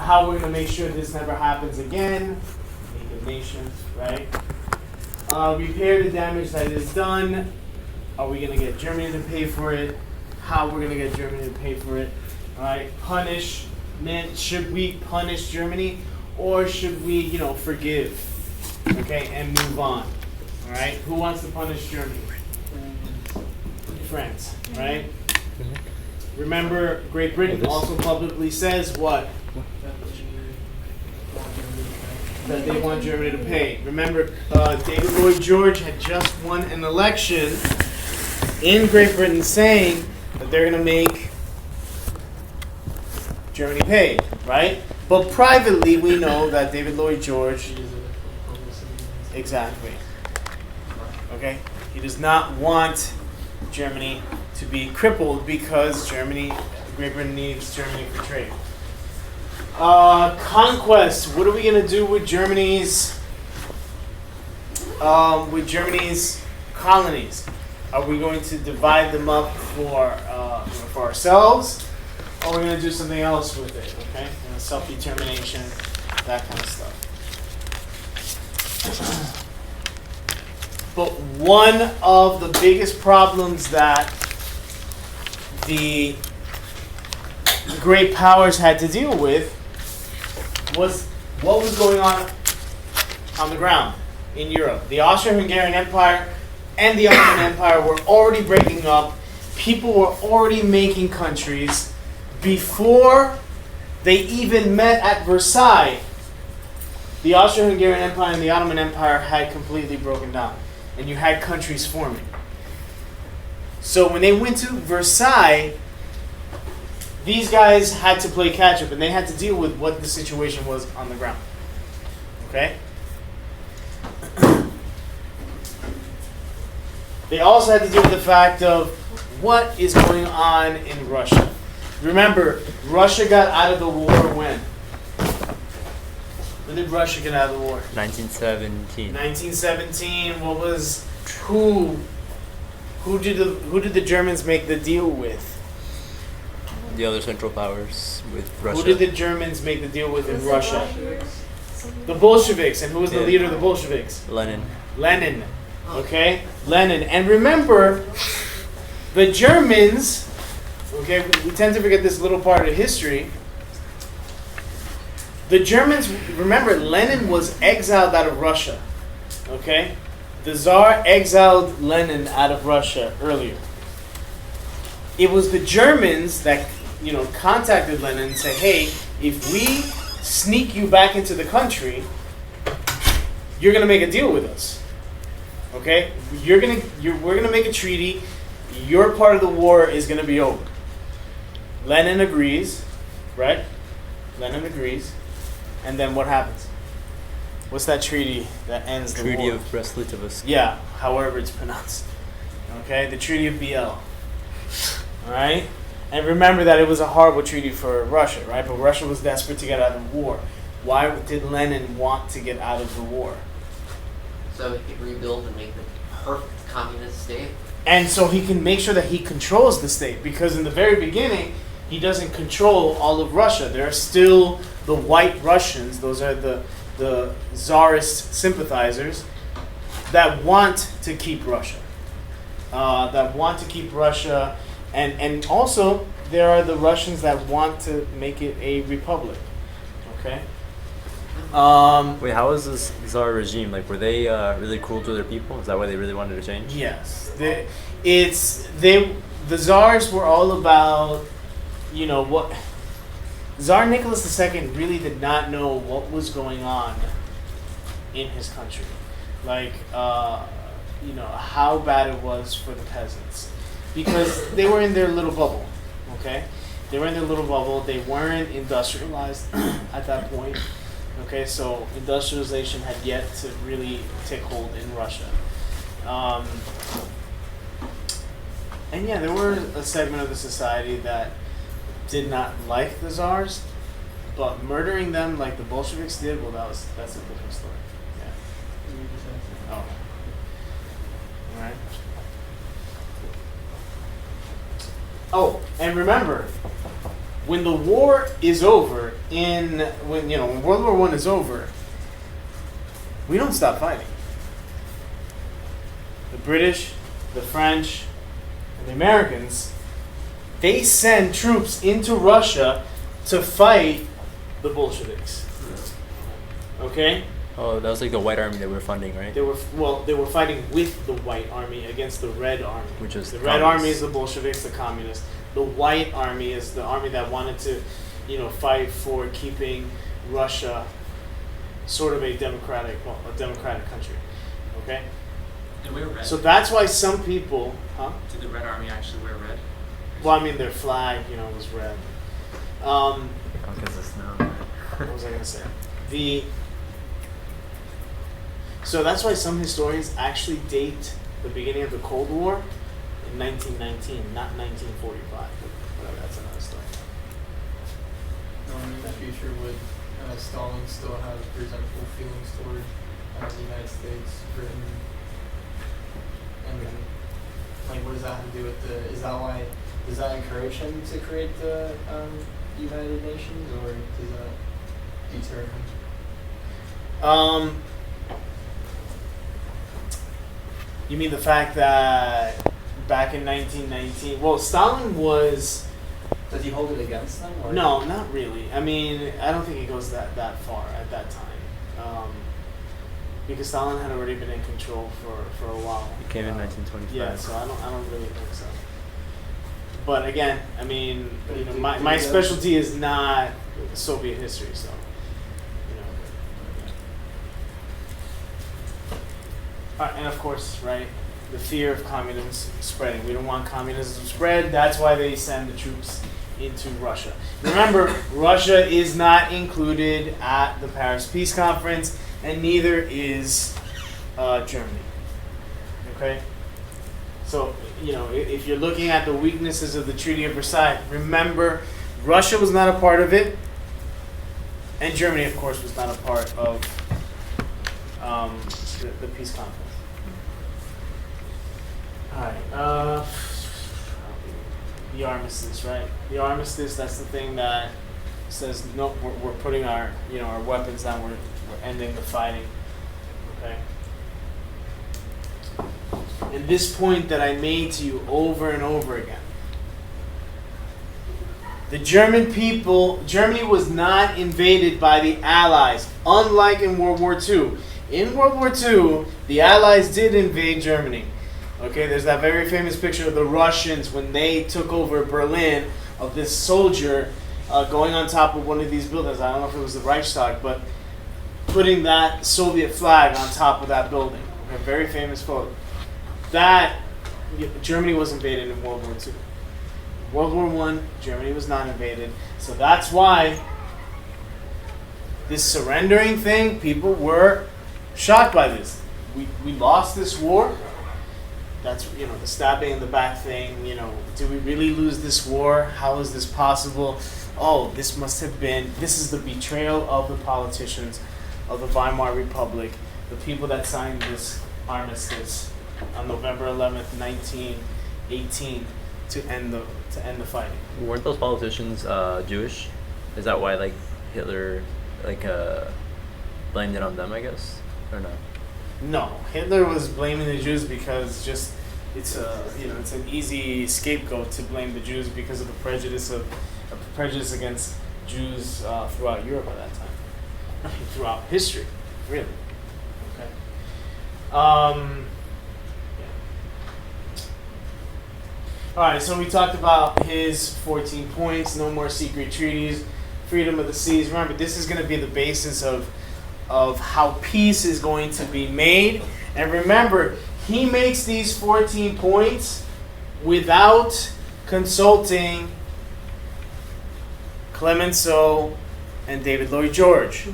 how we're going to make sure this never happens again. League of Nations, right? Repair the damage that is done. Are we going to get Germany to pay for it? How we're going to get Germany to pay for it? All right? Punishment. Should we punish Germany, or should we, forgive? Okay, and move on. All right? Who wants to punish Germany? France, right? Remember, Great Britain also publicly says what? That they want Germany to pay. Remember, David Lloyd George had just won an election in Great Britain saying that they're going to make Germany pay, right? But privately, we know that David Lloyd George, exactly, okay? He does not want Germany to be crippled because Great Britain needs Germany for trade. Conquest. What are we going to do with Germany's colonies? Are we going to divide them up for ourselves, or are we going to do something else with it? Okay, self-determination, that kind of stuff. But one of the biggest problems that the great powers had to deal with was what was going on the ground in Europe. The Austro-Hungarian Empire and the Ottoman Empire were already breaking up. People were already making countries. Before they even met at Versailles, the Austro-Hungarian Empire and the Ottoman Empire had completely broken down, and you had countries forming. So when they went to Versailles, these guys had to play catch up, and they had to deal with what the situation was on the ground. Okay? They also had to deal with the fact of what is going on in Russia. Remember, Russia got out of the war when? When did Russia get out of the war? 1917. 1917. What was who did the Germans make the deal with? The other Central Powers with Russia. Who did the Germans make the deal with in Russia? The Bolsheviks. And who was the leader of the Bolsheviks? Lenin. Lenin. Okay? Lenin. And remember, the Germans, okay, we tend to forget this little part of history. The Germans, remember, Lenin was exiled out of Russia. Okay? The Tsar exiled Lenin out of Russia earlier. It was the Germans that, contacted Lenin and said, hey, if we sneak you back into the country, you're going to make a deal with us. Okay? We're going to make a treaty. Your part of the war is going to be over. Lenin agrees, right? Lenin agrees. And then what happens? What's that treaty that ends the war? Treaty of Brest-Litovsk. Yeah, however it's pronounced. Okay? The Treaty of BL. All right? And remember that it was a horrible treaty for Russia, right? But Russia was desperate to get out of the war. Why did Lenin want to get out of the war? So he could rebuild and make the perfect communist state? And so he can make sure that he controls the state. Because in the very beginning, he doesn't control all of Russia. There are still the white Russians. Those are the Tsarist sympathizers that want to keep Russia. And also, there are the Russians that want to make it a republic. Okay? Wait, how was this Tsar regime? Like, were they really cruel to their people? Is that why they really wanted to change? Yes. The Tsars were all about, what... Tsar Nicholas II really did not know what was going on in his country. Like, how bad it was for the peasants. Because they were in their little bubble, okay? They were in their little bubble. They weren't industrialized at that point, okay? So industrialization had yet to really take hold in Russia. And yeah, there were a segment of the society that did not like the Tsars, but murdering them like the Bolsheviks did, well, that's a different story. Yeah. Oh. All right. Oh, and remember, when the war is over, when World War I is over, we don't stop fighting. The British, the French, and the Americans, they send troops into Russia to fight the Bolsheviks. Okay? Oh, that was like the White Army that we were funding, right? They were fighting with the White Army against the Red Army. Which is the Red Army is the Bolsheviks, the communists. The White Army is the army that wanted to, fight for keeping Russia sort of a democratic country. Okay? They wear red. So that's why some people, Did the Red Army actually wear red? Well, I mean, their flag, was red. Because of snow. What was I going to say? So that's why some historians actually date the beginning of the Cold War in 1919, not 1945. Whatever, that's another story. In the future, would Stalin still have resentful feelings toward the United States, Britain, and what does that have to do with does that encourage him to create the United Nations, or does that deter him? You mean the fact that back in 1919, well, Stalin was... Does he hold it against them? Or? No, not really. I mean, I don't think it goes that far at that time. Because Stalin had already been in control for a while. He came in 1925. Yeah, so I don't really think so. But again, I mean, my did specialty is not Soviet history, so and of course, right, the fear of communism spreading. We don't want communism to spread. That's why they send the troops into Russia. Remember, Russia is not included at the Paris Peace Conference, and neither is Germany. Okay? So, if you're looking at the weaknesses of the Treaty of Versailles, remember, Russia was not a part of it, and Germany, of course, was not a part of the peace conference. All right. The armistice, right? The armistice, that's the thing that says, no, we're putting our weapons down, we're ending the fighting. Okay? And this point that I made to you over and over again. The Germany was not invaded by the Allies, unlike in World War II. In World War II, the Allies did invade Germany. Okay, there's that very famous picture of the Russians when they took over Berlin, of this soldier going on top of one of these buildings. I don't know if it was the Reichstag, but putting that Soviet flag on top of that building. A very famous photo. Germany was invaded in World War II. World War I, Germany was not invaded. So that's why this surrendering thing, people were shocked by this. We lost this war. That's, the stabbing in the back thing, did we really lose this war? How is this possible? Oh, this is the betrayal of the politicians of the Weimar Republic, the people that signed this armistice on November 11th, 1918 to end the fighting. Weren't those politicians Jewish? Is that why Hitler blamed it on them, I guess, or no? No, Hitler was blaming the Jews because it's an easy scapegoat to blame the Jews because of the prejudice against Jews throughout Europe at that time. I mean, throughout history, really. Okay. All right, so we talked about his 14 points, no more secret treaties, freedom of the seas. Remember, this is going to be the basis of how peace is going to be made. And remember, he makes these 14 points without consulting Clemenceau and David Lloyd George.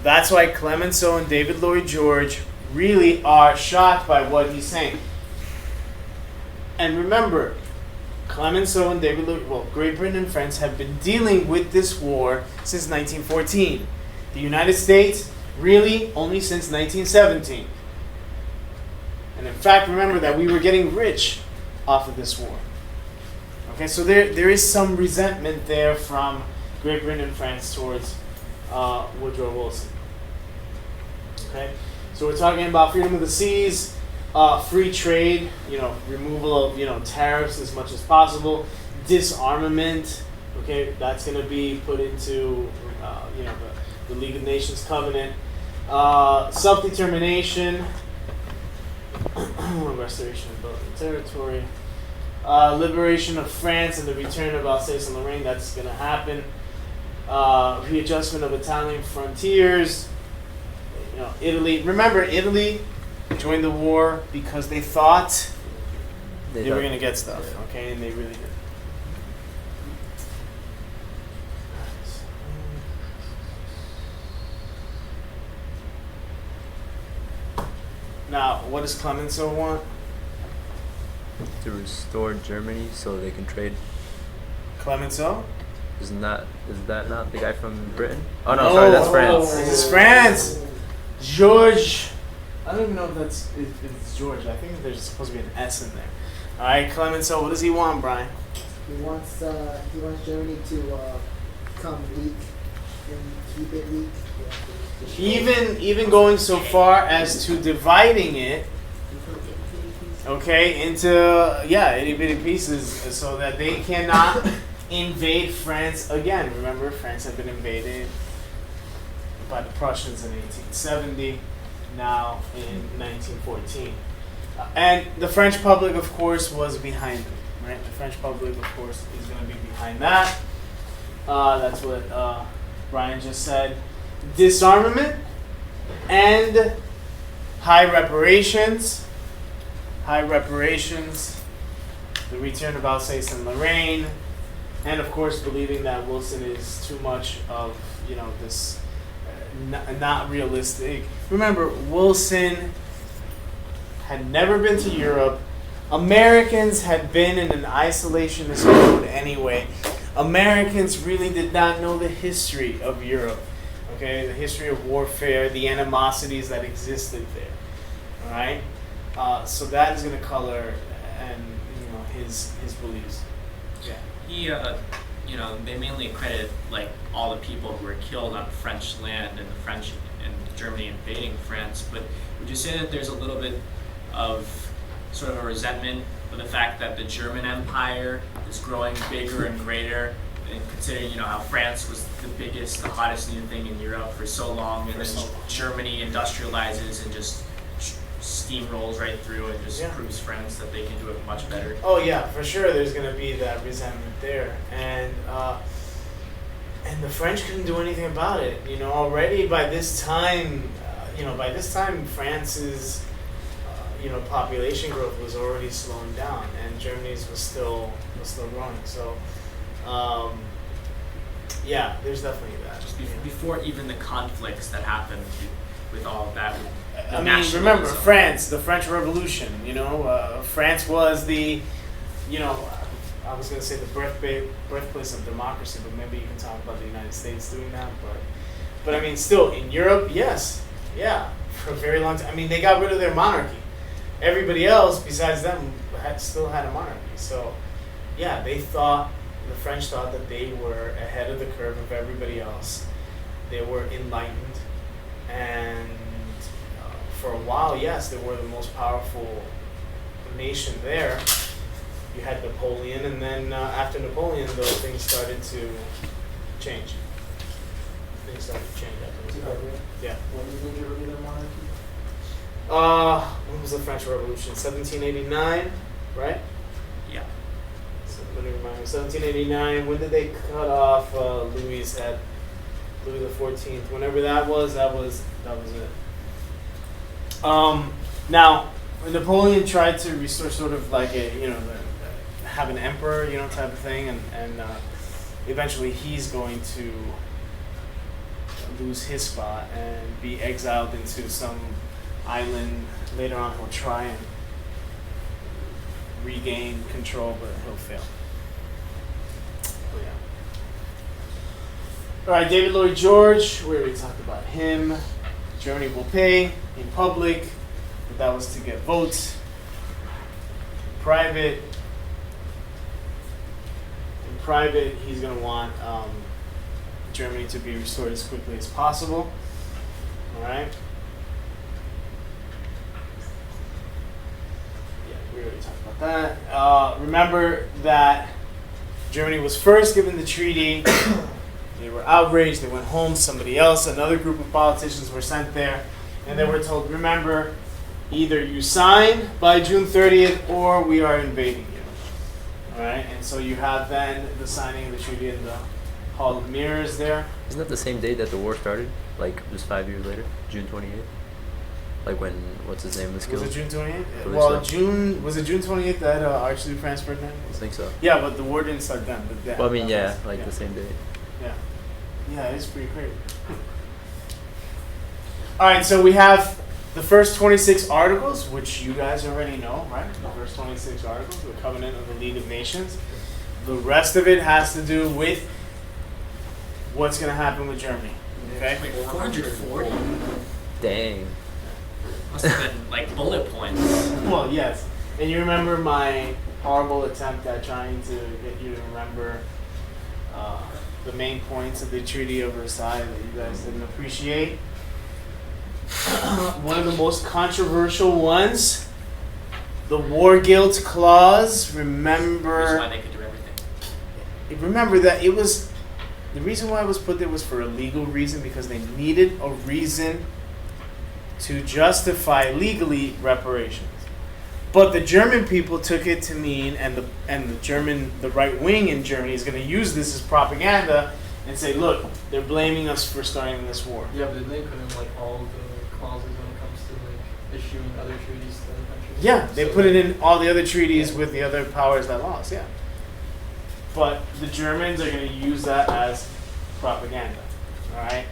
That's why Clemenceau and David Lloyd George really are shocked by what he's saying. And remember, Clemenceau and David Lloyd, Great Britain and France have been dealing with this war since 1914. The United States, really, only since 1917. And in fact, remember that we were getting rich off of this war. Okay, so there is some resentment there from Great Britain and France towards Woodrow Wilson. Okay, so we're talking about freedom of the seas, free trade, removal of tariffs as much as possible, disarmament. Okay, that's going to be put into the League of Nations Covenant, self-determination, restoration of Belgian territory, liberation of France and the return of Alsace and Lorraine. That's going to happen. Readjustment of Italian frontiers. Italy. Remember, Italy joined the war because they thought they were going to get stuff. Okay, and they really did. Now, what does Clemenceau want? To restore Germany so they can trade. Clemenceau? Is that not the guy from Britain? Oh no, sorry, that's France. This is France. George. I don't even know if it's George. I think there's supposed to be an S in there. All right, Clemenceau. What does he want, Brian? He wants Germany to become weak and keep it weak. Even going so far as to dividing it, okay, into itty bitty pieces, so that they cannot invade France again. Remember, France had been invaded by the Prussians in 1870, now in 1914. And the French public, of course, was behind them, right? The French public, of course, is going to be behind that. That's what Brian just said. Disarmament and high reparations. High reparations, the return of Alsace and Lorraine, and of course believing that Wilson is too much of, this not realistic. Remember, Wilson had never been to Europe. Americans had been in an isolationist mode anyway. Americans really did not know the history of Europe. Okay, the history of warfare, the animosities that existed there. All right, so that is going to color and his beliefs. Yeah. He, they mainly credit like all the people who were killed on French land and the French and Germany invading France. But would you say that there's a little bit of sort of a resentment for the fact that the German Empire is growing bigger and greater? And considering, how France was the biggest, the hottest new thing in Europe for so long, and then Germany industrializes and just steamrolls right through and just proves France that they can do it much better. Oh yeah, for sure. There's going to be that resentment there, and the French couldn't do anything about it. Already by this time, France's population growth was already slowing down, and Germany's was still growing. So. There's definitely that. Just before even the conflicts that happened with all of that. I mean, remember France, the French Revolution. France was the, I was going to say the birthplace of democracy, but maybe you can talk about the United States doing that. But I mean, still in Europe, yes, for a very long time. I mean, they got rid of their monarchy. Everybody else besides them still had a monarchy. So, the French thought that they were ahead of the curve of everybody else. They were enlightened, and for a while, yes, they were the most powerful nation there. You had Napoleon, and then after Napoleon, though, things started to change. Yeah. When did they get rid of their monarchy? When was the French Revolution? 1789, right? Yeah. Let me remind me. 1789. When did they cut off Louis' head? Louis the 14th. Whenever that was it. Now, Napoleon tried to restore sort of like have an emperor, type of thing, and eventually he's going to lose his spot and be exiled into some island. Later on, he'll try and regain control, but he'll fail. All right, David Lloyd George. We already talked about him. Germany will pay in public, but that was to get votes. Private. private, he's going to want Germany to be restored as quickly as possible. All right. Yeah, we already talked about that. Remember that Germany was first given the treaty. They were outraged. They went home. Somebody else, another group of politicians were sent there. And they were told, remember, either you sign by June 30th or we are invading you. All right? And so you have then the signing of the treaty in the Hall of Mirrors there. Isn't that the same day that the war started? Like just 5 years later, June 28th. Like when what's his name was killed. Was it June 28th? believe Well, so. was it June 28th that Archduke Franz Ferdinand? I think so. Yeah, but the war didn't start then. But yeah, Well, I mean, that yeah, was- like yeah. the same day. Yeah. Yeah, it's pretty crazy. All right, so we have the first 26 articles, which you guys already know, right? The first 26 articles, the Covenant of the League of Nations. The rest of it has to do with what's going to happen with Germany. Okay? Like 440? Dang. Must have been like bullet points. Well, yes. And you remember my horrible attempt at trying to get you to remember the main points of the Treaty of Versailles that you guys didn't appreciate. One of the most controversial ones, the War Guilt Clause. Here's Remember, why they could do everything. remember that it was, the reason why it was put there was for a legal reason, because they needed a reason to justify legally reparations. But the German people took it to mean, and the right wing in Germany is going to use this as propaganda and say, look, they're blaming us for starting this war. Yeah, but did they put in like all the clauses when it comes to like issuing other treaties to other countries? Yeah, they So put it in all the other treaties with the other powers that lost, yeah. But the Germans are going to use that as propaganda, all right?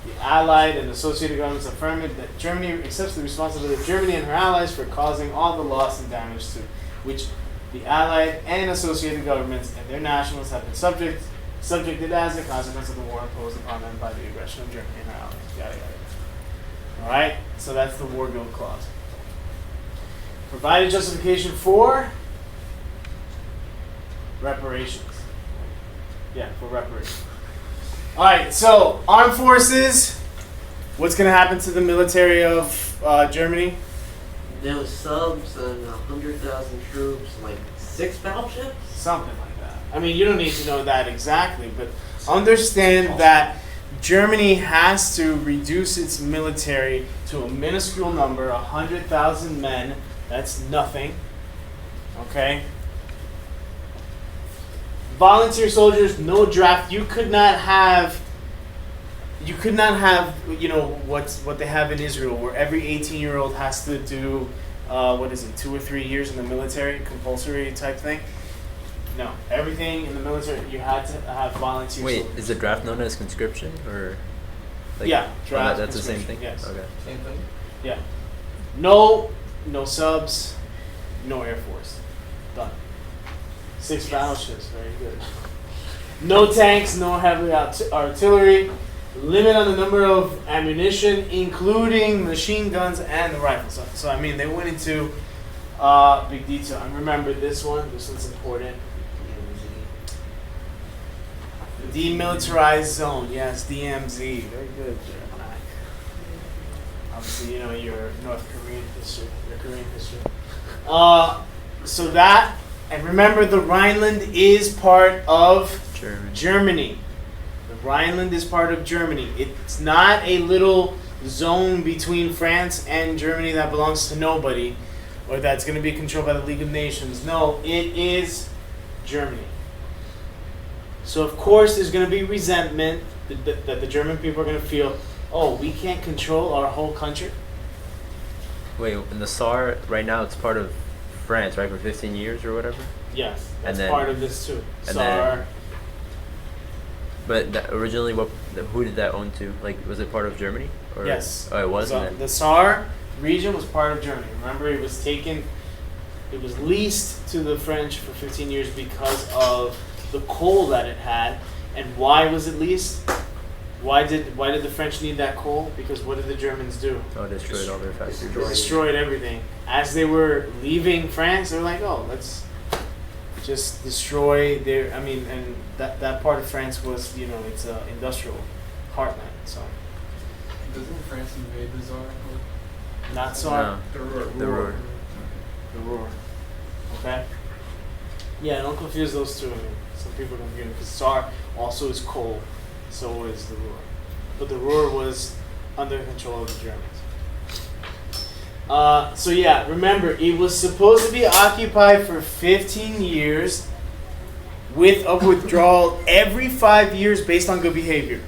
The Allied and associated governments affirmed that Germany accepts the responsibility of Germany and her allies for causing all the loss and damage to which the Allied and associated governments and their nationals have been subjected as a consequence of the war imposed upon them by the aggression of Germany and her allies. Yada, yada, yada. All right? So that's the War Guilt Clause. Provided justification for reparations. Yeah, for reparations. All right, so armed forces. What's going to happen to the military of Germany? No subs and 100,000 troops, like 6 battleships? Something like that. I mean, you don't need to know that exactly, but understand that Germany has to reduce its military to a minuscule number, 100,000 men. That's nothing. Okay? Volunteer soldiers, no draft. You could not have, what they have in Israel, where every 18-year-old has to do, 2 or 3 years in the military, compulsory type thing. No, everything in the military, you had to have volunteer Wait, soldiers. is the draft known as conscription or? Yeah, draft, that's the same conscription, thing. yes. Okay. Same thing. Yeah. No subs, no Air Force. Done. 6 battleships, very good. No tanks, no heavy artillery. Limit on the number of ammunition, including machine guns and the rifles. So I mean, they went into big detail. And remember this one. This one's important. The demilitarized zone. Yes, DMZ. Very good, Jeremiah. Obviously, you know your North Korean history, your Korean history. So that, and remember, the Rhineland is part of Germany. The Rhineland is part of Germany. It's not a little zone between France and Germany that belongs to nobody, or that's going to be controlled by the League of Nations. No, it is Germany. So of course there's going to be resentment that the German people are going to feel, oh, we can't control our whole country. Wait, in the Saar right now it's part of France, right, for 15 years or whatever? Yes, And that's then- part of this too. and SAR. But originally, who did that own to? Like, was it part of Germany? Or, Yes. Oh, it was. So And then, the SAR region was part of Germany. Remember, it was leased to the French for 15 years because of the coal that it had. And why was it leased? Why did the French need that coal? Because what did the Germans do? destroyed all their factories. They destroyed everything. As they were leaving France, they were like, oh, let's just destroy their. I mean, and that part of France was, it's a industrial heartland. So Doesn't France invade the Tsar? not so. No. The Ruhr. The Ruhr. The Ruhr. Okay. Yeah, don't confuse those two. I mean, some people confuse them because Tsar also is coal, so is the Ruhr. But the Ruhr was under control of the Germans. So yeah, remember, it was supposed to be occupied for 15 years with a withdrawal every 5 years based on good behavior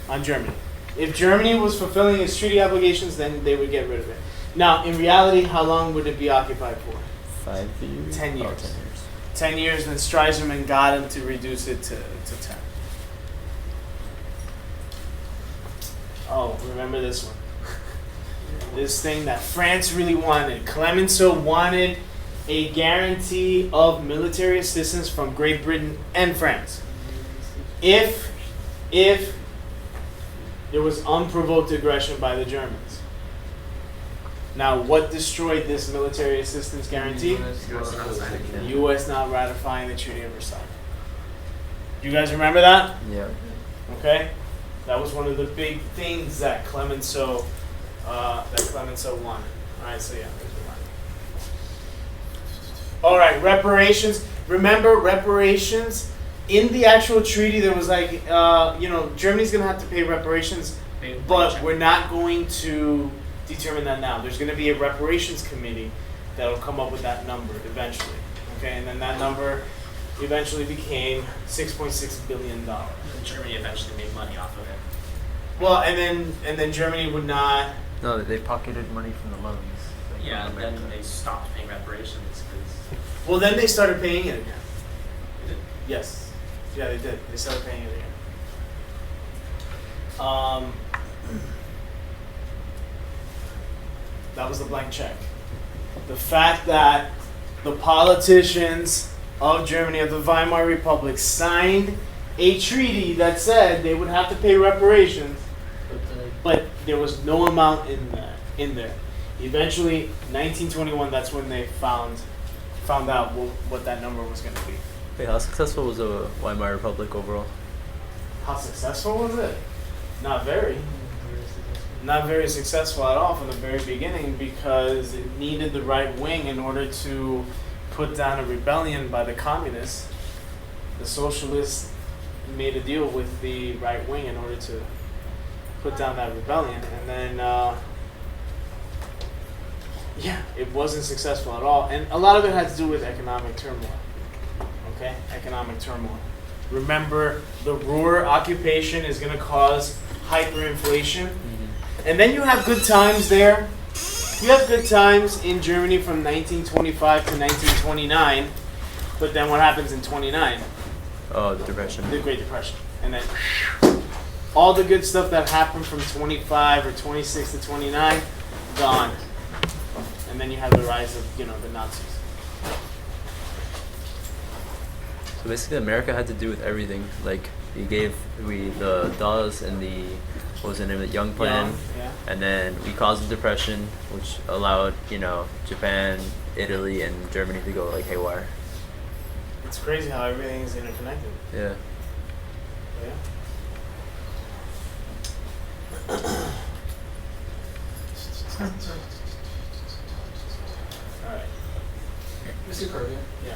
on Germany. If Germany was fulfilling its treaty obligations, then they would get rid of it. Now, in reality, how long would it be occupied for? 5 years. 10 years. Oh, 10 years. 10 years, then Stresemann got him to reduce it to 10. Oh, remember this one. This thing that France really wanted. Clemenceau wanted a guarantee of military assistance from Great Britain and France. If there was unprovoked aggression by the Germans. Now, what destroyed this military assistance guarantee? The U.S. not ratifying the Treaty of Versailles. You guys remember that? Yeah. Okay, that was one of the big things that Clemenceau won. All right, so yeah, there's the line. All right, reparations. Remember reparations in the actual treaty. There was like, Germany's gonna have to pay reparations, but we're not going to determine that now. There's going to be a reparations committee that will come up with that number eventually. Okay, and then that number eventually became $6.6 billion. And Germany eventually made money off of it. Well, and then Germany would not. No, they pocketed money from the loans. like, Yeah, from and then America. they stopped paying reparations because Well, then they started paying it again. they did. Yes. Yeah, they did. They started paying it again. That was the blank check. The fact that the politicians of Germany, of the Weimar Republic, signed a treaty that said they would have to pay reparations, but there was no amount in there. Eventually, 1921, that's when they found out what that number was going to be. Wait, how successful was the Weimar Republic overall? How successful was it? Not very. Not very successful at all from the very beginning because it needed the right wing in order to put down a rebellion by the communists. The socialists made a deal with the right wing in order to put down that rebellion, and then it wasn't successful at all, and a lot of it had to do with economic turmoil. Okay, economic turmoil. Remember, the Ruhr occupation is going to cause hyperinflation. And then you have good times there. You have good times in Germany from 1925 to 1929. But then what happens in 29? Oh, the Depression. The Great Depression. And then all the good stuff that happened from 25 or 26 to 29, gone. And then you have the rise of, the Nazis. So basically, America had to do with everything. Like, the DAWs and the, what was the name of the Young Plan? Yeah. And then we caused the Depression, which allowed, Japan, Italy, and Germany to go like haywire. It's crazy how everything is interconnected. Yeah. Yeah. All right. Mr. Carpio, Yeah.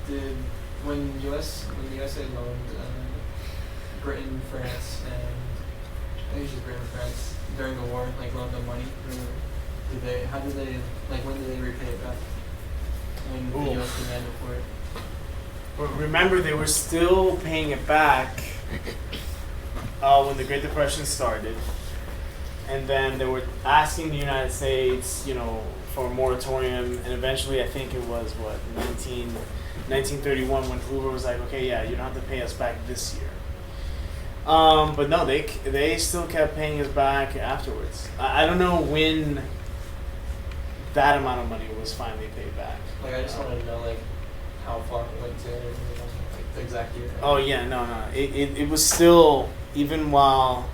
did when the USA loaned Britain, France, and I think it was just Britain and France during the war, like loaned them money. When did they repay it back? When the Ooh. US demanded for it. But remember, they were still paying it back when the Great Depression started. And then they were asking the United States, for a moratorium. And eventually, I think it was, 1931 when Hoover was like, okay, yeah, you don't have to pay us back this year. But no, they still kept paying us back afterwards. I don't know when that amount of money was finally paid back. I just wanted to know, how far it went to, the exact year. Oh yeah, no. It was still, even while,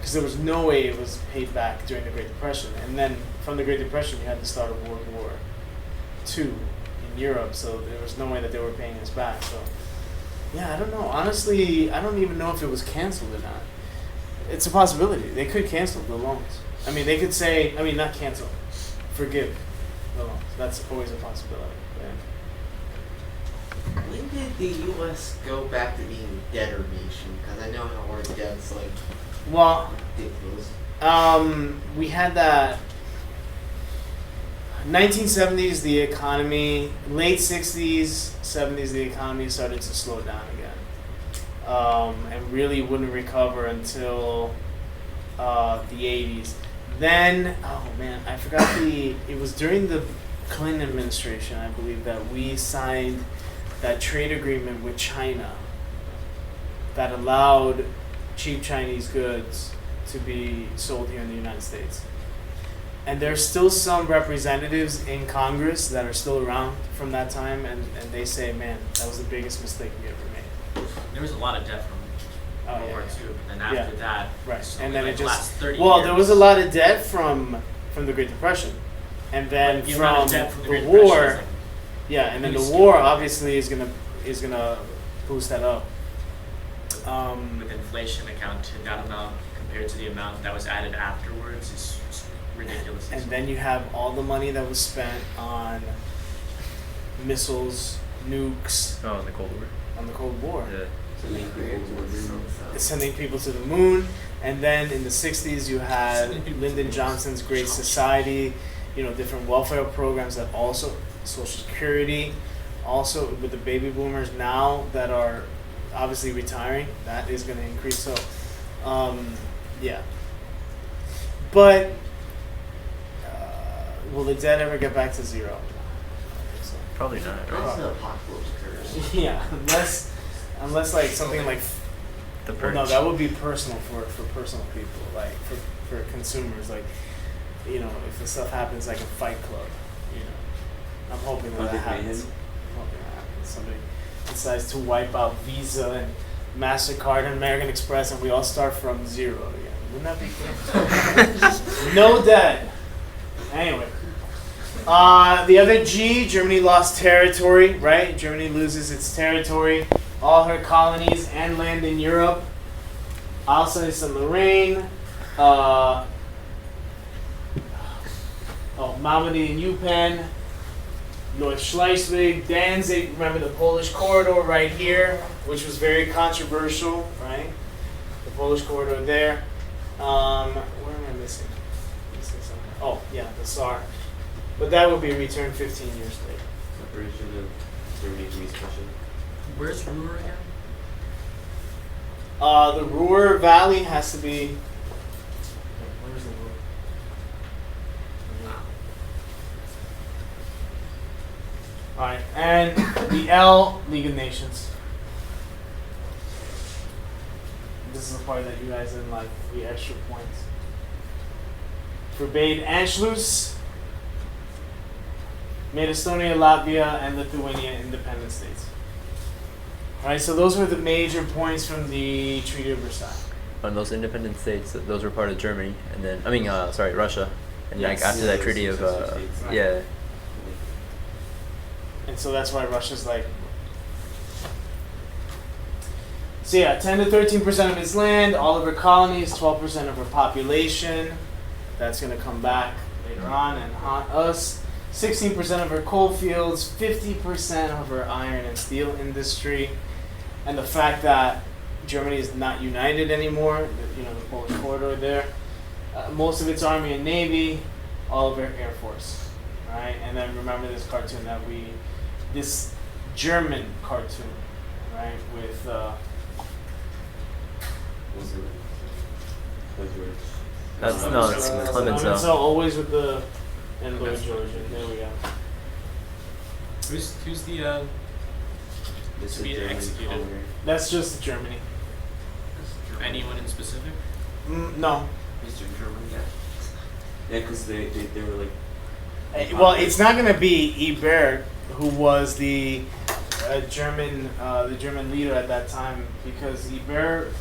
because there was no way it was paid back during the Great Depression. And then from the Great Depression, you had the start of World War II in Europe, so there was no way that they were paying us back. So, yeah, I don't know. Honestly, I don't even know if it was canceled or not. It's a possibility. They could cancel the loans. I mean, they could say, I mean, not cancel, forgive the loans. That's always a possibility. Yeah. When did the U.S. go back to being debtor nation? Because I know how our debt's like Well, ridiculous. we had that 1970s, the economy, late 60s, 70s, the economy started to slow down again. And really wouldn't recover until the 80s. Then, oh man, I forgot it was during the Clinton administration, I believe, that we signed that trade agreement with China that allowed cheap Chinese goods to be sold here in the United States. And there's still some representatives in Congress that are still around from that time, and they say, man, that was the biggest mistake we ever made. There was a lot of debt from Oh, World yeah, War yeah. II, and then after that, Right, it's and only then like it the just last 30 well, years. there was a lot of debt from the Great Depression, and then The amount from of debt from the the Great Depression war, is like yeah, and then the minuscule. war obviously is gonna boost that up. with inflation accounted, that amount compared to the amount that was added afterwards is ridiculous. And then you have all the money that was spent on missiles, nukes, Oh, in the Cold War. on the Cold War. Yeah. Sending people to the moon, and then in the 60s you had Sending people to Lyndon the moon. Johnson's Great Society, different welfare programs that also, Social Security, also with the baby boomers now that are obviously retiring, that is going to increase. So, yeah. But will the debt ever get back to zero? I don't think so. Probably not. Unless the apocalypse occurs. Yeah, unless like something like The well, purge. no, that would be personal for personal people, like for consumers, like if the stuff happens like a Fight Club, I'm hoping that Project happens. Mayhem? I'm hoping that happens. Somebody decides to wipe out Visa and MasterCard and American Express, and we all start from zero again. Wouldn't that be cool? No debt. Anyway. The other G, Germany lost territory, right? Germany loses its territory, all her colonies and land in Europe. Alsace and Lorraine, Malmedy and Yupan, North Schleswig, Danzig, remember the Polish corridor right here, which was very controversial, right? The Polish corridor there. Where am I missing? Missing something. Oh, yeah, the Saar. But that will be returned 15 years later. Separation of Germany from East Prussia. Where's Ruhr again? The Ruhr Valley has to be. Where's the Ruhr? Alright, and the L, League of Nations. This is the part that you guys didn't like, the extra points. Forbade Anschluss, made Estonia, Latvia, and Lithuania independent states. Alright, so those were the major points from the Treaty of Versailles. On those independent states, those were part of Germany, and then Russia, and Yes. like after Yeah, that those treaty of successor states. Right. yeah, And so that's why Russia's like. So yeah, 10 to 13% of its land, all of her colonies, 12% of her population. That's going to come back later on and haunt us. 16% of her coal fields, 50% of her iron and steel industry. And the fact that Germany is not united anymore, the Polish corridor there. Most of its army and navy, all of her air force. Right? And then remember this cartoon this German cartoon, right? With, Was it? Lloyd George. That's no, it's Clemenceau. So always with the and Lloyd George. And there we go. Who's the This To is be German executed. colony. That's just Germany. anyone in specific? No. Mr. German guy. Yeah, because they were like. Well, it's not going to be Ebert, who was the German leader at that time, because Ebert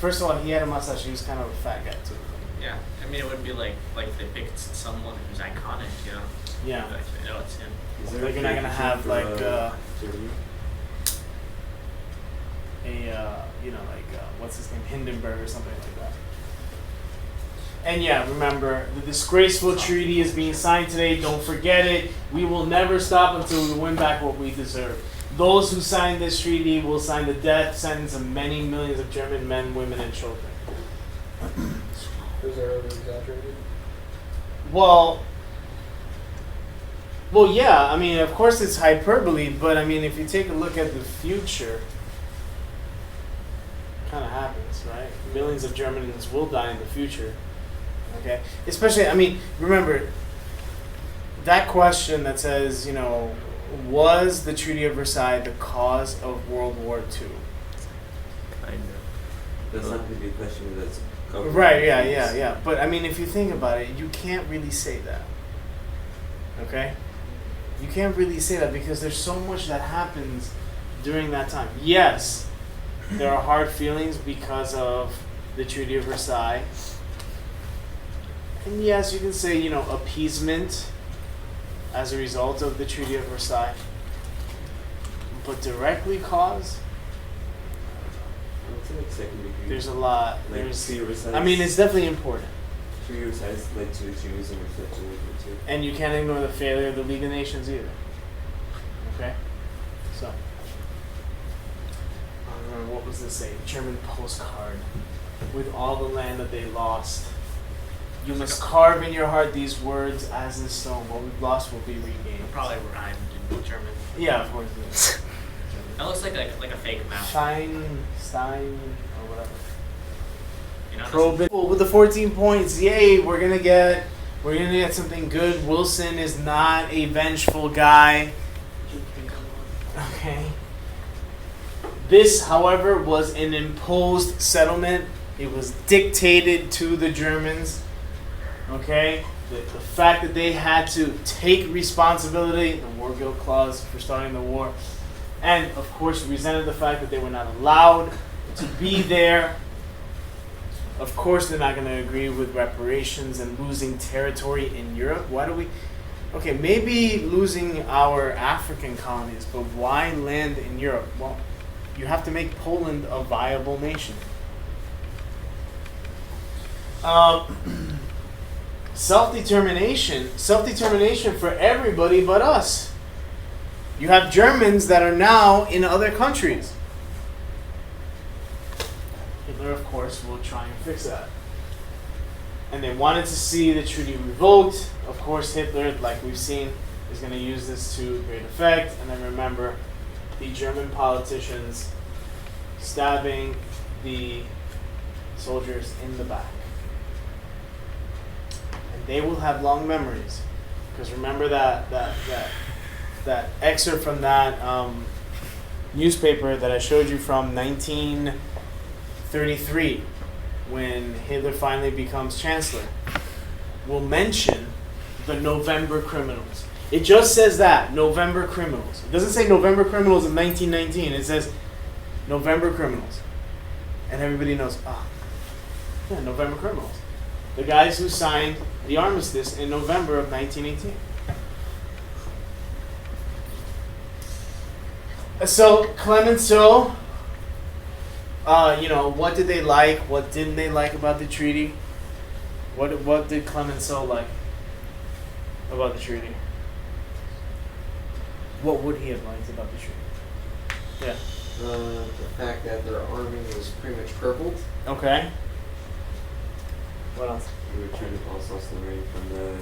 First of all, he had a mustache. He was kind of a fat guy too. Yeah, I mean, it would be like if they picked someone who's iconic, you know. Yeah. Like, you know, it's him. Is there Like a you're not gonna caricature have for, like Germany? what's his name, Hindenburg or something like that. And yeah, remember, the disgraceful treaty is being signed today. Don't forget it. We will never stop until we win back what we deserve. Those who signed this treaty will sign the death sentence of many millions of German men, women, and children. Those are over exaggerated. Well, yeah, I mean, of course it's hyperbole, but I mean, if you take a look at the future, it kind of happens, right? Millions of Germans will die in the future, okay? Especially, I mean, remember, that question that says, you know, was the Treaty of Versailles the cause of World War II? Kind of. That's not going to be a question that's covered. Right, yeah. But I mean, if you think about it, you can't really say that. Okay? You can't really say that because there's so much that happens during that time. Yes, there are hard feelings because of the Treaty of Versailles. And yes, you can say, you know, appeasement as a result of the Treaty of Versailles. But directly cause? I would say like second degree. There's a lot. Like There's, Treaty of Versailles. I mean, it's definitely important. Treaty of Versailles led to extremism which led to World War II. And you can't ignore the failure of the League of Nations either. Okay? So. What was this say? German postcard. With all the land that they lost. You must carve in your heart these words as in stone. What we've lost will be regained. Probably rhymed in German. Yeah, of course it is. That looks like a fake map. Stein, or whatever. You know, Pro with the 14 points. Yay, we're gonna get something good. Wilson is not a vengeful guy. Okay. This, however, was an imposed settlement. It was dictated to the Germans. Okay? The fact that they had to take responsibility, the war guilt clause for starting the war, and of course resented the fact that they were not allowed to be there. Of course they're not going to agree with reparations and losing territory in Europe. Why do we... Okay, maybe losing our African colonies, but why land in Europe? Well, you have to make Poland a viable nation. Self-determination for everybody but us. You have Germans that are now in other countries. Hitler, of course, will try and fix that. And they wanted to see the treaty revoked. Of course, Hitler, like we've seen, is going to use this to great effect. And then remember, the German politicians stabbing the soldiers in the back. And they will have long memories. Because remember that excerpt from that newspaper that I showed you from 1933, when Hitler finally becomes chancellor, will mention the November criminals. It just says that, November criminals. It doesn't say November criminals of 1919. It says November criminals. And everybody knows, yeah, November criminals. The guys who signed the armistice in November of 1918. So, Clemenceau, what did they like? What didn't they like about the treaty? What did Clemenceau like about the treaty? What would he have liked about the treaty? Yeah. The fact that their army was pretty much crippled. Okay. What else? We were trying to also accelerate from the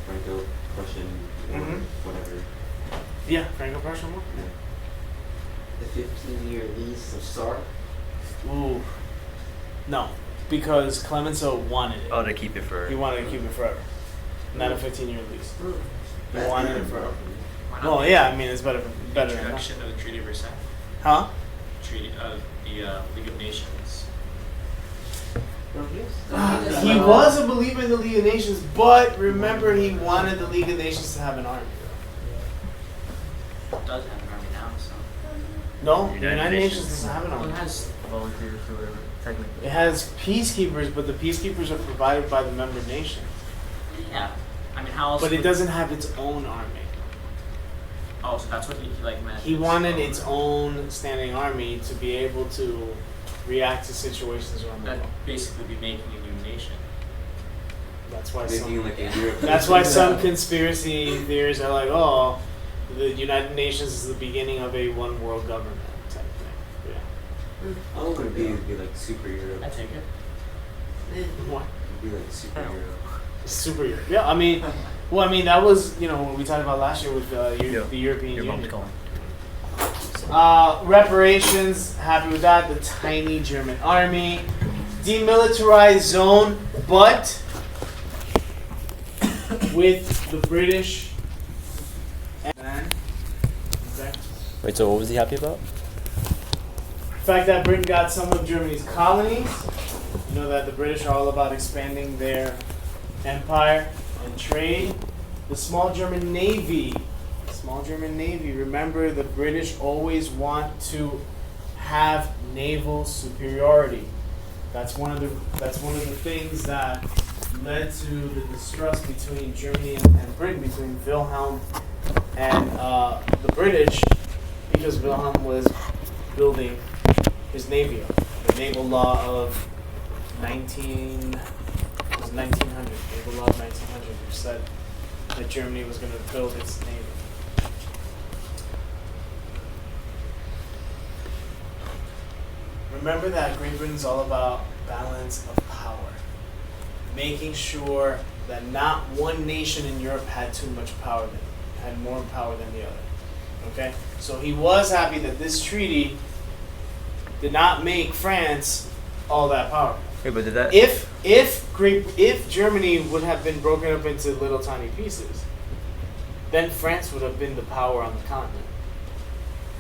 Franco-Prussian war, whatever. Yeah, Franco-Prussian War. Yeah. The 15-year lease of Sark. Ooh. No, because Clemenceau wanted it. Oh, to keep it for... He wanted to keep it forever. Not a 15-year lease. He That's wanted it not forever. Why not Well, the yeah, I mean, it's better than that. introduction of the Treaty of Versailles? Huh? The League of Nations. He was a believer in the League of Nations, but remember, he wanted the League of Nations to have an army. It does have an army now, so. No, the United United Nations Nations. doesn't have an Well, army. it has volunteers or whatever, technically. It has peacekeepers, but the peacekeepers are provided by the member nations. Yeah. I mean, how else? But it would- doesn't have its own army. Oh, so that's what he like meant. He wanted its own standing army to be able to react to situations around the That'd world. basically be making a new nation. That's why Making some. like a Europe. That's why some conspiracy theories are like, oh, the United Nations is the beginning of a one world government type thing. Yeah. How would it be? It'd be like super Europe. I take it. What? It'd be like super Europe. Super Europe. Yeah, I mean, well, I mean that was what we talked about last year with the European Your mom's Union. calling. Reparations, happy with that. The tiny German army, demilitarized zone, but with the British. And okay. Wait, so what was he happy about? The fact that Britain got some of Germany's colonies. You know that the British are all about expanding their empire and trade. The small German navy. Remember, the British always want to have naval superiority. That's one of the things that led to the distrust between Germany and Britain, between Wilhelm and the British, because Wilhelm was building his navy up. The naval law of 1900. Naval law of 1900, which said that Germany was going to build its navy. Remember that Great Britain's all about balance of power. Making sure that not one nation in Europe had too much power had more power than the other. Okay? So he was happy that this treaty did not make France all that powerful. Wait, but did that? If Germany would have been broken up into little tiny pieces, then France would have been the power on the continent.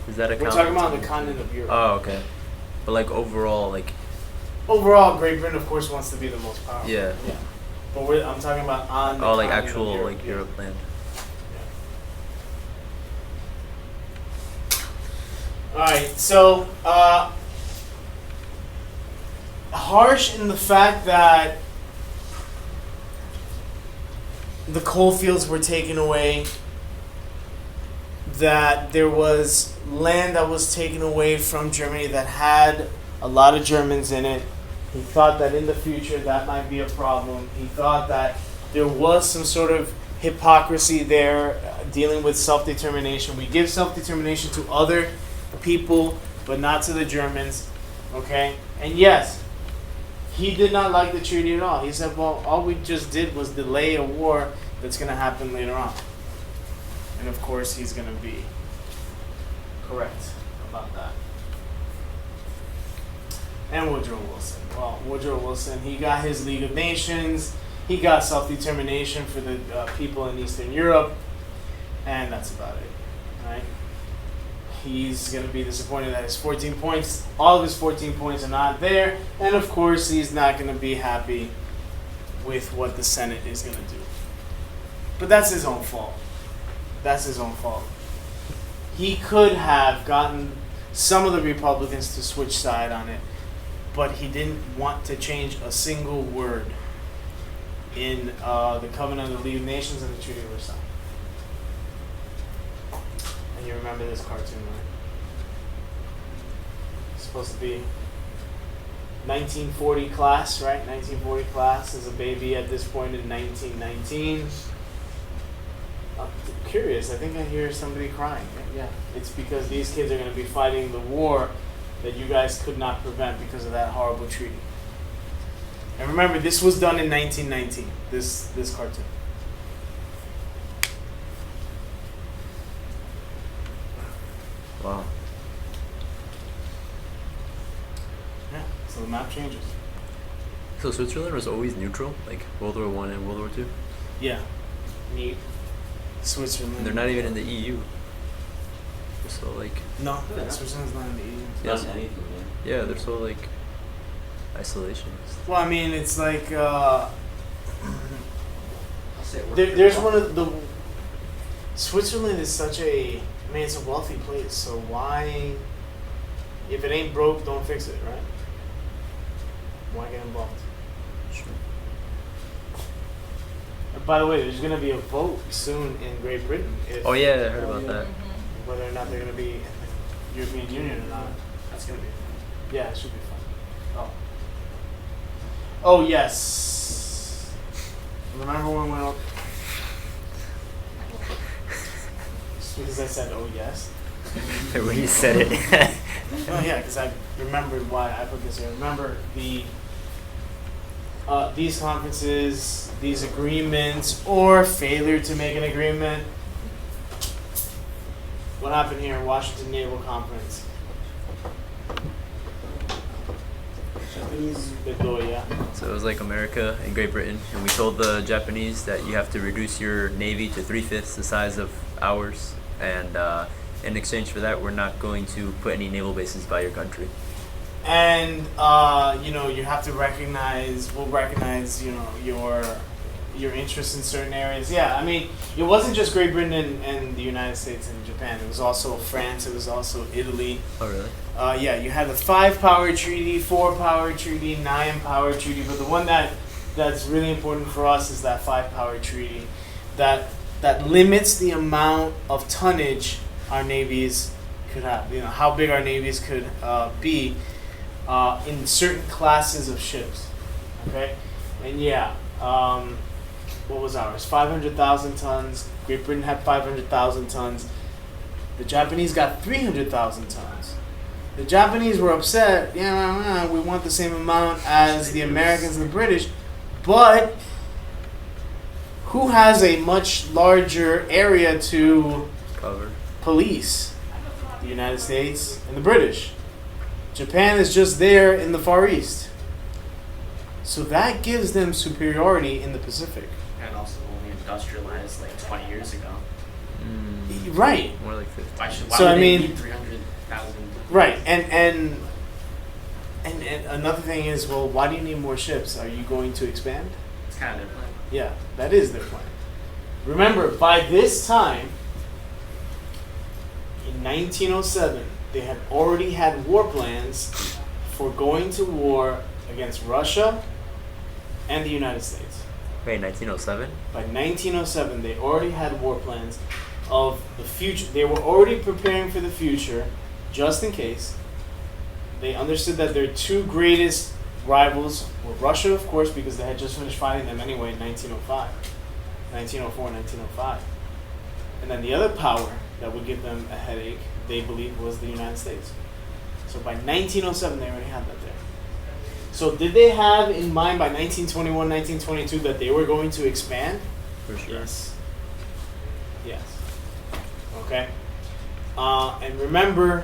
Is that a? We're talking about the continent of Europe. Oh, okay. But like overall, Overall, Great Britain, of course, wants to be the most powerful. Yeah. Yeah. But I'm talking about on the oh, like continent of actual Europe. like Europe land. All right, so harsh in the fact that the coal fields were taken away, that there was land that was taken away from Germany that had a lot of Germans in it. He thought that in the future that might be a problem. He thought that there was some sort of hypocrisy there dealing with self-determination. We give self-determination to other people, but not to the Germans. Okay? And yes, he did not like the treaty at all. He said, well, all we just did was delay a war that's going to happen later on. And of course, he's going to be correct about that. And Woodrow Wilson. Well, Woodrow Wilson, he got his League of Nations. He got self-determination for the people in Eastern Europe. And that's about it. Right? He's going to be disappointed that his 14 points, all of his 14 points are not there. And of course, he's not going to be happy with what the Senate is going to do. But that's his own fault. That's his own fault. He could have gotten some of the Republicans to switch side on it, but he didn't want to change a single word in the Covenant of the League of Nations and the Treaty of Versailles. And you remember this cartoon, right? It's supposed to be 1940 class, right? 1940 class is a baby at this point in 1919. I'm curious. I think I hear somebody crying. Yeah. It's because these kids are going to be fighting the war that you guys could not prevent because of that horrible treaty. And remember, this was done in 1919, this cartoon. Wow. Yeah, so the map changes. So Switzerland was always neutral, like World War I and World War II? Yeah. Neat. Switzerland. And they're not even in the EU. They're so like... No, Switzerland's not in the EU. Yes. Not anything, man. Yeah, they're so like... isolationist. Well, I mean, it's like... I'll say it there's one of the... Switzerland is such a... I mean, it's a wealthy place, so why If it ain't broke, don't fix it, right? Why get involved? Sure. And by the way, there's gonna be a vote soon in Great Britain if Oh yeah, I heard about that. whether or not they're gonna be in the European Union or not. That's gonna be fun. Yeah, it should be fun. Oh yes. Remember when we went? Just because I said oh yes. When you said it. Oh yeah, because I remembered why I put this here. Remember these conferences, these agreements, or failure to make an agreement. What happened here in Washington Naval Conference? Japanese Bedoya. So it was like America and Great Britain, and we told the Japanese that you have to reduce your navy to 3/5 the size of ours, and in exchange for that, we're not going to put any naval bases by your country. And you have to recognize. We'll recognize. Your interest in certain areas. Yeah, I mean, it wasn't just Great Britain and the United States and Japan. It was also France. It was also Italy. Oh really? Yeah, you had the 5-power treaty, 4-power treaty, 9-power treaty, but the one that's really important for us is that 5-power treaty that limits the amount of tonnage our navies could have. How big our navies could be in certain classes of ships. Okay, and yeah. What was ours? 500,000 tons. Great Britain had 500,000 tons. The Japanese got 300,000 tons. The Japanese were upset. Yeah, we want the same amount as the Americans and the British, but who has a much larger area to Cover. police? The United States and the British. Japan is just there in the Far East. So that gives them superiority in the Pacific. And also only industrialized like 20 years ago. Right. More like 50. Why So, would I they mean- need 300,000? Right. And another thing is, well, why do you need more ships? Are you going to expand? It's kind of their plan. Yeah, that is their plan. Remember, by this time, in 1907, they had already had war plans for going to war against Russia and the United States. Wait, 1907? By 1907, they already had war plans of the future. They were already preparing for the future, just in case. They understood that their two greatest rivals were Russia, of course, because they had just finished fighting them anyway in 1905, 1904, 1905. And then the other power that would give them a headache, they believed, was the United States. So by 1907, they already had that there. So did they have in mind by 1921, 1922 that they were going to expand? For sure. Yes. Yes. Okay. And remember,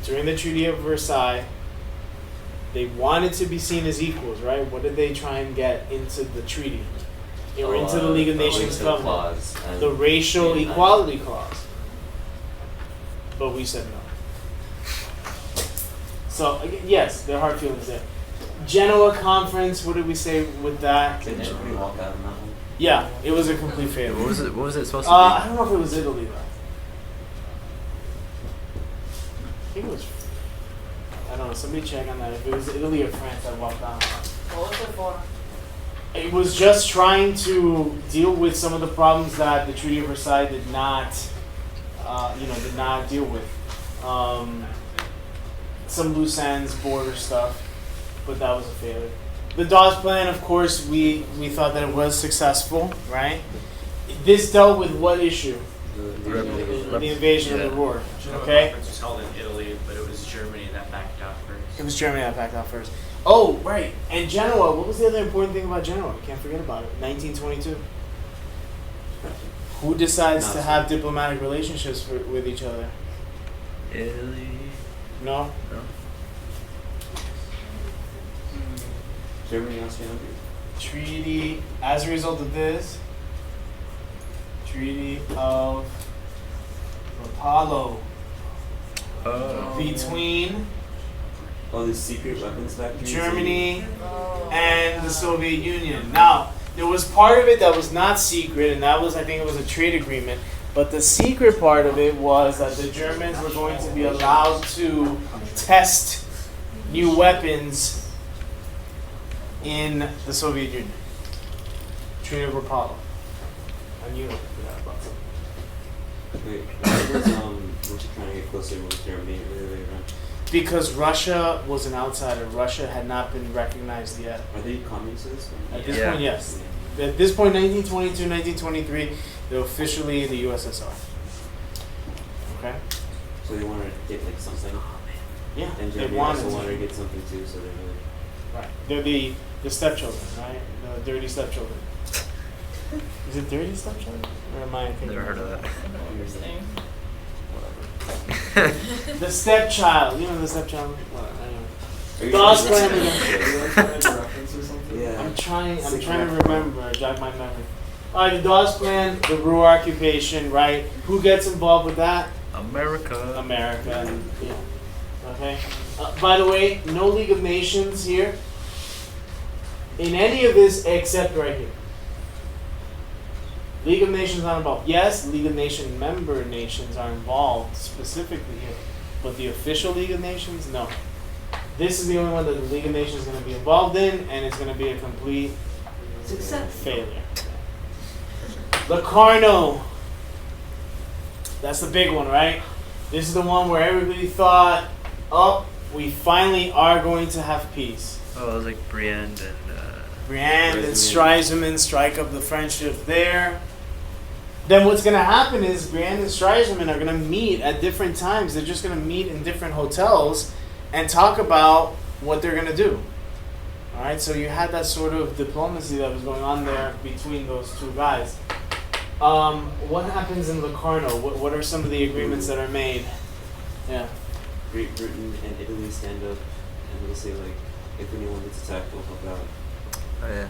during the Treaty of Versailles, they wanted to be seen as equals, right? What did they try and get into the treaty? They were into the League of Nations covenant, clause and the racial Yeah. equality clause. But we said no. So yes, there are hard feelings there. Genoa Conference, what did we say with that? Didn't we walk out on that one? Yeah, it was a complete failure. What was it? What was it supposed to I don't know if it was Italy though. I think it was. I don't know. Somebody check on that. If it was Italy or France, I walked down. What was it for? It was just trying to deal with some of the problems that the Treaty of Versailles did not deal with. Some loose ends, border stuff, but that was a failure. The Dawes Plan, of course, we thought that it was successful, right? This dealt with what issue? The invasion of the Ruhr. Genoa Okay. Conference was held in Italy, but it was Germany that backed out first. It was Germany that backed out first. Oh, right. And Genoa. What was the other important thing about Genoa? We can't forget about it. 1922. Who decides to have diplomatic relationships with each other? Italy. No? No. Germany, Austria-Hungary. Treaty, as a result of this, Treaty of Rapallo Oh. between Oh, the secret weapons factories. Germany and the Soviet Union. Now, there was part of it that was not secret, and that was, I think it was a trade agreement, But the secret part of it was that the Germans were going to be allowed to test new weapons in the Soviet Union. Treaty of Rapallo. I knew I forgot about something. Wait, why was trying to get closer with Germany earlier on? Because Russia was an outsider. Russia had not been recognized yet. Are they communists? At this Yeah. point, yes. At this point, 1922, 1923, they're officially the USSR. Okay? So they wanted to get like something. Yeah, And they Germany wanted also wanted to to. get something too, so they're really. Right. They're the stepchildren, right? The dirty stepchildren. Is it dirty stepchildren? Or am I thinking? Never heard of that. Whatever. The stepchild. You know the stepchild? Whatever. Anyway. Are you Dawes trying to- Plan again. You like trying to reference or something? Yeah. I'm trying Six to and a half. remember, jog my memory. Alright, the Dawes Plan, the Ruhr occupation, right? Who gets involved with that? America. America, and, yeah. Okay. By the way, no League of Nations here. In any of this except right here. League of Nations not involved. Yes, League of Nation member nations are involved specifically here, but the official League of Nations, no. This is the only one that the League of Nations is going to be involved in, and it's going to be a complete Success. failure. Locarno. That's the big one, right? This is the one where everybody thought, oh, we finally are going to have peace. Oh, it was like Briand and. Briand and Stresemann strike up the friendship there. Then what's going to happen is Briand and Stresemann are going to meet at different times. They're just going to meet in different hotels and talk about what they're going to do. All right, so you had that sort of diplomacy that was going on there between those two guys. What happens in Locarno? What are some of the agreements that are made? Yeah. Great Britain and Italy stand up and they'll say like, if anyone gets attacked, we'll help out. Oh yeah.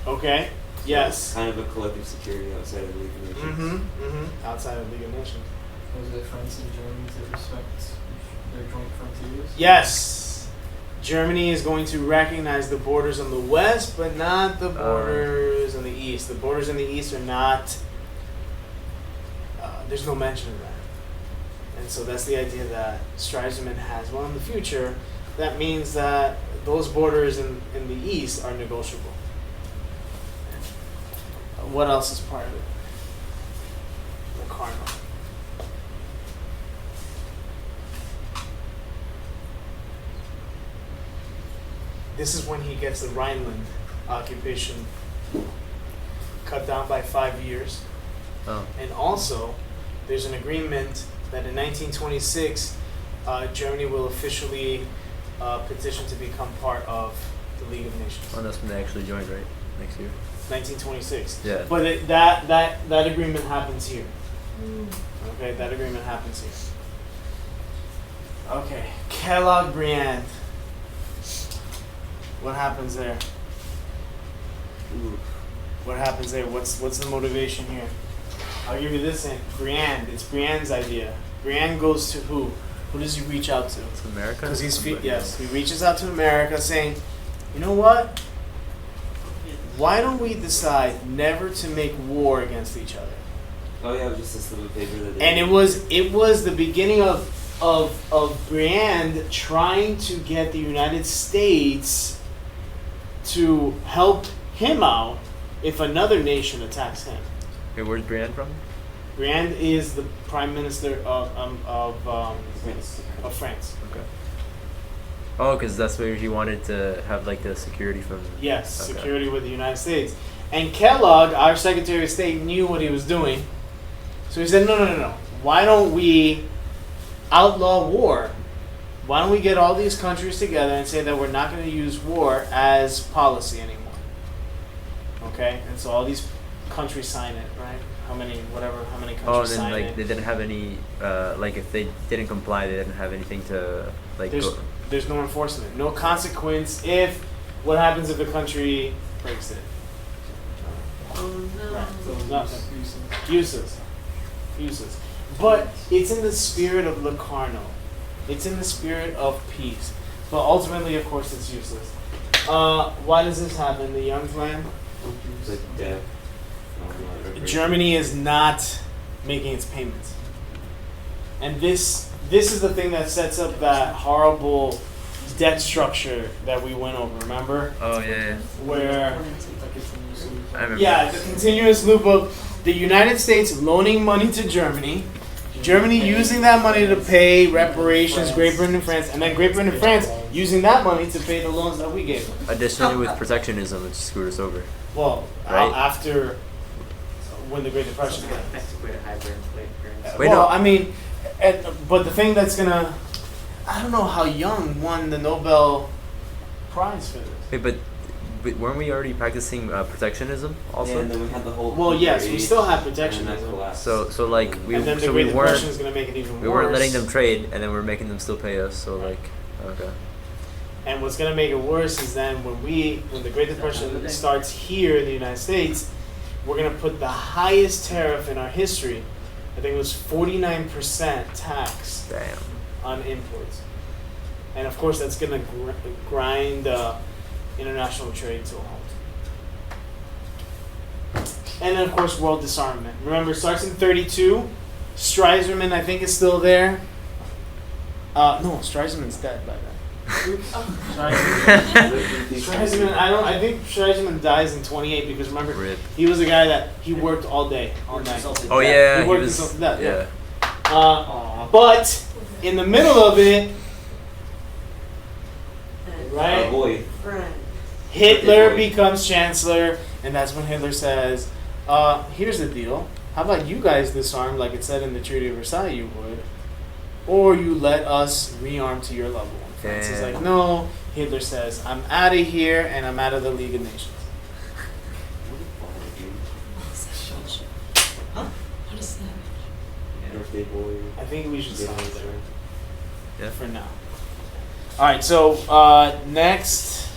Okay. Yes. Kind of a collective security outside of the League of Nations. Outside of League of Nations. Was it France and Germany to respect their joint frontiers? Yes. Germany is going to recognize the borders on the west, but not the borders on the east. The borders on the east are not. There's no mention of that. And so that's the idea that Stresemann has. Well, in the future, that means that those borders in the east are negotiable. What else is part of it? Locarno. This is when he gets the Rhineland occupation cut down by 5 years. Oh. And also, there's an agreement that in 1926, Germany will officially petition to become part of the League of Nations. Oh, that's when they actually joined, right? Next year. 1926. Yeah. But that agreement happens here. Okay, that agreement happens here. Okay, Kellogg Briand. What happens there? Ooh. What happens there? What's the motivation here? I'll give you this hint. Briand. It's Briand's idea. Briand goes to who? Who does he reach out to? It's America. Because yes, he reaches out to America saying, you know what? Why don't we decide never to make war against each other? Oh yeah, it was just this little paper that they And it was the beginning of Briand trying to get the United States to help him out if another nation attacks him. Okay, where's Briand from? Briand is the prime minister of France. Okay. Oh, because that's where he wanted to have like the security from. Yes, Okay. security with the United States. And Kellogg, our Secretary of State, knew what he was doing. So he said, no. Why don't we outlaw war? Why don't we get all these countries together and say that we're not going to use war as policy anymore? Okay? And so all these countries sign it, right? How many countries Oh, and then sign like it. they didn't have any like if they didn't comply, they didn't have anything to like. There's no enforcement, no consequence if what happens if the country breaks it. Oh no. Right. So Nothing. useless. Useless. But it's in the spirit of Locarno. It's in the spirit of peace. But ultimately, of course, it's useless. Why does this happen? The Young Plan? It's like death. Germany is not making its payments. And this is the thing that sets up that horrible debt structure that we went over, remember? Oh yeah. Where, I remember. yeah, the continuous loop of the United States loaning money to Germany, Germany using that money to pay reparations, Great Britain and France, and then Great Britain and France using that money to pay the loans that we gave them. Additionally, with protectionism, it screwed us over. Well, Right. after when the Great Depression hit. Effectively a hyperinflation. Wait, well, no. I mean, but the thing that's gonna, I don't know how Young won the Nobel Prize for this. Wait, but weren't we already practicing protectionism also? Yeah, and then we had the whole. Well, yes, we age, still have and then that protectionism. collapsed. So like we And then the so Great we Depression weren't is gonna make it even worse. we weren't letting them trade, and then we're making them still pay us. So like, okay. And what's gonna make it worse is then when the Great Depression starts here in the United States, we're gonna put the highest tariff in our history. I think it was 49% tax Damn. on imports, and of course that's gonna grind international trade to a halt. And then of course world disarmament. Remember, it starts in 32. Stresemann, I think, is still there. No, Stresemann's dead by then. Stresemann, I think Stresemann dies in 28 because remember, Rip. he was a guy that he worked all day, all night. Oh yeah, He worked was. himself to death, Yeah. But in the middle of it, right? Oh boy. Friend. Hitler becomes chancellor, and that's when Hitler says, here's the deal. How about you guys disarm like it said in the Treaty of Versailles you would, or you let us rearm to your level. And France is Damn. like, no. Hitler says, I'm out of here, and I'm out of the League of Nations. Birthday boy. I think we should stop there Yeah. for now. All right, so next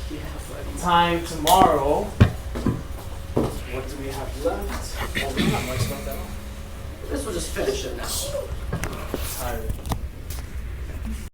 time tomorrow, what do we have left? Well, we don't have much left at all. This will just finish it now. Tired.